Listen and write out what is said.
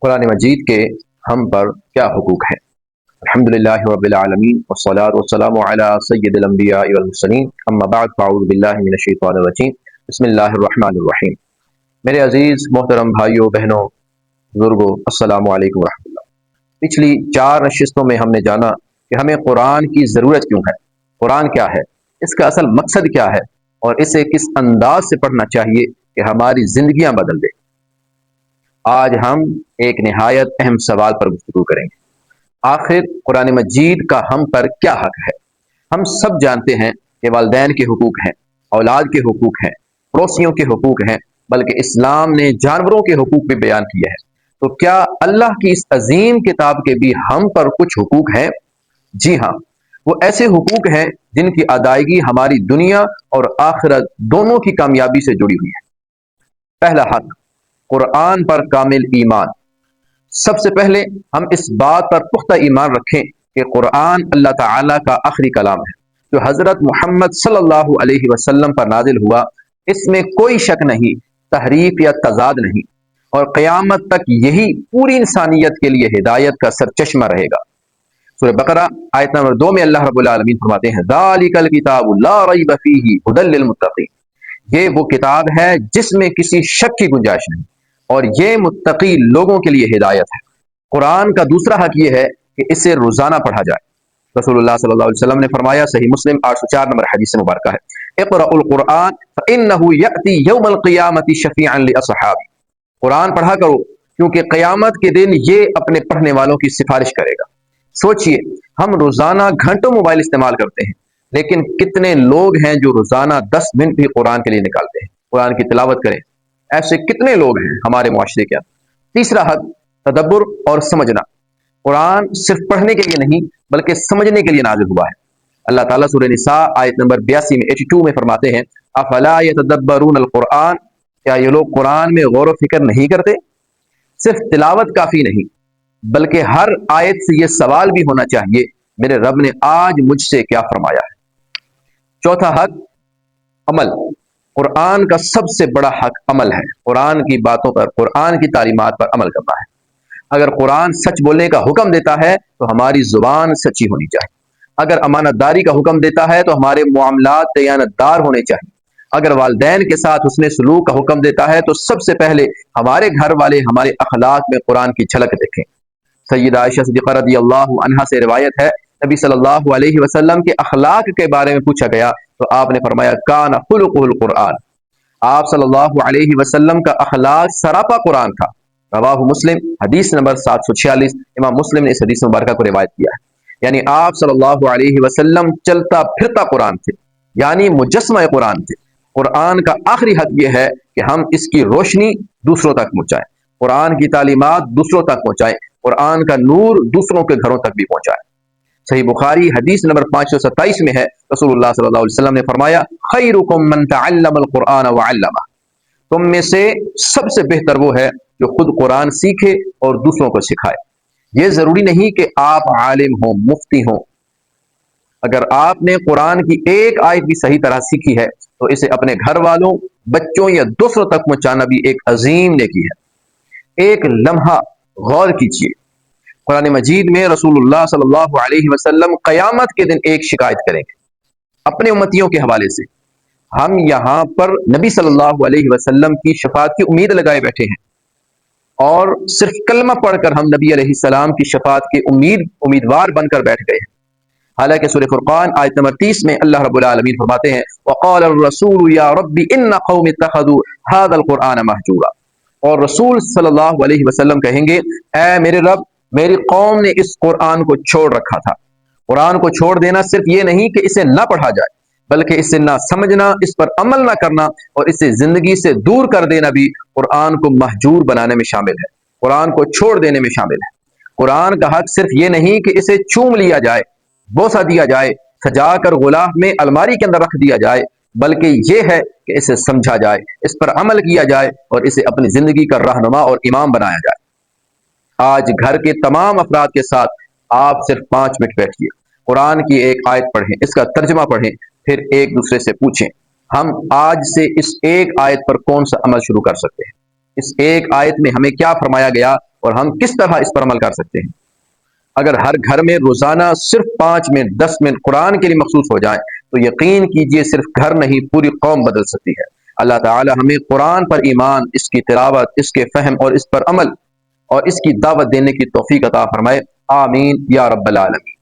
कुरान मजीद के हम पर क्या हुकूक हैं। अल्हम्दुलिल्लाहि रब्बिल आलमीन वस्सलातु वस्सलामु अला सय्यिदिल अंबियाइ वल मुरसलीन अम्मा बअद फ़अऊज़ु बिल्लाहि मिनश शैतानिर रजीम बिस्मिल्लाहिर रहमानिर रहीम। मेरे अजीज़ मोहतरम भाइयों बहनों बुजुर्गों, अस्सलामु अलैकुम रहमतुल्लाह। पिछली 4 नशिस्तों में हमने जाना कि हमें कुरान की ज़रूरत क्यों है, कुरान क्या है, इसका असल मकसद क्या है और इसे किस अंदाज से पढ़ना चाहिए कि हमारी ज़िंदगियाँ बदल दे। आज हम एक निहायत अहम सवाल पर गुफ्तगू करेंगे। आखिर कुरान मजीद का हम पर क्या हक है। हम सब जानते हैं कि वालिदैन के हुकूक हैं, औलाद के हुकूक हैं, पड़ोसियों के हुकूक हैं, बल्कि इस्लाम ने जानवरों के हुकूक भी बयान किए हैं। तो क्या अल्लाह की इस अजीम किताब के भी हम पर कुछ हुकूक हैं? जी हाँ, वो ऐसे हुकूक हैं जिनकी अदायगी हमारी दुनिया और आखिरत दोनों की कामयाबी से जुड़ी हुई है। पहला हक, कुरान पर कामिल ईमान। सबसे पहले हम इस बात पर पुख्ता ईमान रखें कि कुरान अल्लाह ताला का आखिरी कलाम है जो हज़रत मोहम्मद सल्लल्लाहु अलैहि वसल्लम पर नाजिल हुआ। इसमें कोई शक नहीं, तहरीफ या तजाद नहीं, और क़यामत तक यही पूरी इंसानियत के लिए हिदायत का सरचश्मा रहेगा। सूरह बकरा आयत नंबर 2 में अल्लाह रब्बुल आलमीन फरमाते हैं, ज़ालिकल किताबु ला रैब फीही हुदल लिल मुत्तक़ीन। ये वो किताब है जिसमें किसी शक की गुंजाइश नहीं और ये मुत्तकी लोगों के लिए हिदायत है। कुरान का दूसरा हक ये है कि इसे रोजाना पढ़ा जाए। रसूलुल्लाह सल्लल्लाहु अलैहि वसल्लम ने फरमाया, सही मुस्लिम 804 नंबर हदीस मुबारक है, इक़राउल कुरान फ़इन्नहु यअती यौमल क़ियामति शफ़ीअन लिअस्हाबी। कुरान पढ़ा करो क्योंकि क़यामत के दिन ये अपने पढ़ने वालों की सिफारिश करेगा। सोचिए, हम रोजाना घंटों मोबाइल इस्तेमाल करते हैं, लेकिन कितने लोग हैं जो रोजाना 10 मिनट भी कुरान के लिए निकालते हैं, कुरान की तिलावत करें। ऐसे कितने लोग हैं हमारे मुआशरे के अंदर। तीसरा हक, तदब्बुर और समझना। कुरान सिर्फ पढ़ने के लिए नहीं बल्कि समझने के लिए नाजिल हुआ है। अल्लाह ताला सूरह निसा आयत नंबर 82 में 82 में फरमाते हैं, अफला यतदब्बरून अल कुरान, क्या ये लोग कुरान में गौर व फिक्र नहीं करते। सिर्फ तिलावत काफी नहीं बल्कि हर आयत से यह सवाल भी होना चाहिए, मेरे रब ने आज मुझसे क्या फरमाया है। चौथा हक, अमल। कुरान का सबसे बड़ा हक अमल है। कुरान की बातों पर, कुरान की तालीमात पर अमल करना है। अगर कुरान सच बोलने का हुक्म देता है तो हमारी जुबान सच्ची होनी चाहिए। अगर अमानतदारी का हुक्म देता है तो हमारे मामलात दयानतदार होने चाहिए। अगर वालिदैन के साथ उसने सलूक का हुक्म देता है तो सबसे पहले हमारे घर वाले हमारे अखलाक में कुरान की झलक देखें। सय्यदा आयशा सिद्दीक़ा रज़ियल्लाहु अन्हा से रिवायत है, नबी सल्लल्लाहु अलैहि वसल्लम के अखलाक के बारे में पूछा गया तो आपने फरमाया, कान खुलुकुल कुरान। आप सल्लल्लाहु अलैहि वसल्लम का अखलाक सरापा कुरान था। रवाहु मुस्लिम हदीस नंबर 746। इमाम मुस्लिम ने इस हदीस मुबारक को रिवायत किया है। यानी आप सल्लल्लाहु अलैहि वसल्लम चलता फिरता कुरान थे, यानी मुजस्समा कुरान थे। कुरान का आखिरी हक यह है कि हम इसकी रोशनी दूसरों तक पहुंचाएं, कुरान की तालीमात दूसरों तक पहुंचाएं, कुरान का नूर दूसरों के घरों तक भी पहुंचाएं। सही बुखारी हदीस नंबर 527 में है, रसूलुल्लाह सल्लल्लाहु अलैहि वसल्लम ने फरमाया, खैरुकुम मन तअल्लमल कुरान व अल्लमा। तुम में से सबसे बेहतर वो है जो खुद कुरान सीखे और दूसरों को सिखाए। ये जरूरी नहीं कि आप आलिम हो, मुफ्ती हो। अगर आपने कुरान की एक आयत भी सही तरह सीखी है तो इसे अपने घर वालों, बच्चों या दूसरों तक पहुंचाना भी एक अजीम नेकी है। एक लम्हा गौर कीजिए, कुरान मजीद में रसूलुल्लाह सल्लल्लाहु अलैहि वसल्लम क़यामत के दिन एक शिकायत करेंगे अपने उम्मतियों के हवाले से। हम यहाँ पर नबी सल्लल्लाहु अलैहि वसल्लम की शफाअत की उम्मीद लगाए बैठे हैं और सिर्फ कलमा पढ़कर हम नबी अलैहिस्सलाम की शफाअत के उम्मीदवार बनकर बैठ गए हैं। हालांकि सूरह फुरकान आयत नंबर 30 में अल्लाह रब्बुल आलमीन फरमाते हैं, वक़ाल अर्रसूल या रब्बी इन्ना कौमी इत्तखज़ू हाज़ल कुरआन महजूरा। और रसूल सल्लल्लाहु अलैहि वसल्लम कहेंगे, ऐ मेरे रब, मेरी कौम ने इस कुरान को छोड़ रखा था। कुरान को छोड़ देना सिर्फ ये नहीं कि इसे ना पढ़ा जाए, बल्कि इसे ना समझना, इस पर अमल ना करना और इसे जिंदगी से दूर कर देना भी कुरान को महजूर बनाने में शामिल है, कुरान को छोड़ देने में शामिल है। कुरान का हक सिर्फ ये नहीं कि इसे चूम लिया जाए, बोसा दिया जाए, सजाकर गुलाफ में अलमारी के अंदर रख दिया जाए, बल्कि यह है कि इसे समझा जाए, इस पर अमल किया जाए और इसे अपनी जिंदगी का रहनुमा और इमाम बनाया जाए। आज घर के तमाम अफराद के साथ आप सिर्फ 5 मिनट बैठिए, कुरान की एक आयत पढ़ें, इसका तर्जमा पढ़ें, फिर एक दूसरे से पूछें, हम आज से इस एक आयत पर कौन सा अमल शुरू कर सकते हैं। इस एक आयत में हमें क्या फरमाया गया اور ہم کس طرح اس پر عمل کر سکتے ہیں۔ اگر ہر گھر میں روزانہ صرف 5 منٹ 10 منٹ قرآن کے لیے مخصوص ہو جائے تو یقین کیجئے صرف گھر نہیں پوری قوم بدل سکتی ہے۔ اللہ تعالی ہمیں قرآن پر ایمان، اس کی تلاوت، اس کے فہم اور اس پر عمل اور اس کی دعوت دینے کی توفیق عطا فرمائے، آمین یا رب العالمین۔